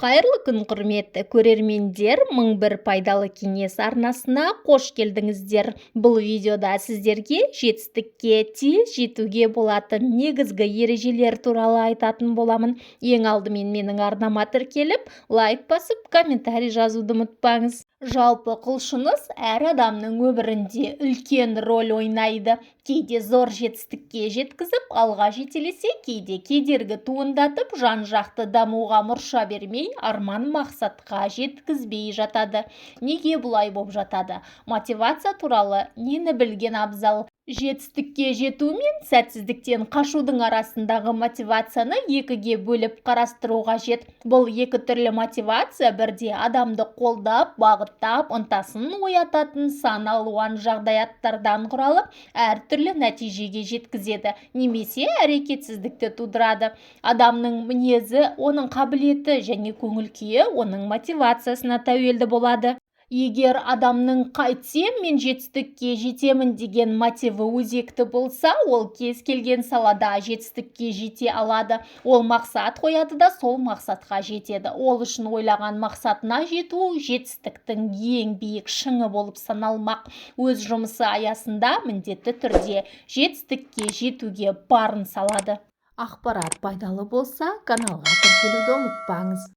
Қайырлы күн, құрметті көрермендер, 1001 пайдалы кеңес арнасына қош келдіңіздер. Бұл видеода сіздерге жетістікке тез жетуге болатын негізгі ережелер туралы айтатын боламын. Ең алдымен менің арнама тіркеліп, лайк басып, комментарий жазуды ұмытпаңыз. Жалпы құлшыныс әр адамның өмірінде үлкен рөл ойнайды. Кейде зор жетістікке жеткізіп, алға жетелесе, кейде кедергі туындатып, жан-жақты дамуға мұрша бермей, арман мақсатқа жеткізбей жатады. Неге бұлай боп жатады? Мотивация туралы нені білген абзал? Жетістікке жету мен сәтсіздіктен қашудың арасындағы мотивацияны екіге бөліп қарастыру қажет. Бұл екі түрлі мотивация бірде адамды қолдап, бағыттап, ынтасын оятатын сан алуан жағдаяттардан құралып, әртүрлі нәтижеге жеткізеді, немесе әрекетсіздікті тудырады. Адамның мінезі, оның қабілеті және көңіл-күйі оның мотивациясына тәуелді болады. Егер адамның қайтсем мен жетістікке жетемін деген мотиві өзекті болса, ол кез келген салада жетістікке жете алады. Ол мақсат қояды да сол мақсатқа жетеді. Ол үшін ойлаған мақсатына жету жетістіктің ең биік шыңы болып саналмақ. Өз жұмысы аясында міндетті түрде жетістікке жетуге барын салады. Ақпарат пайдалы болса, каналға тіркелуді ұмытпаңыз.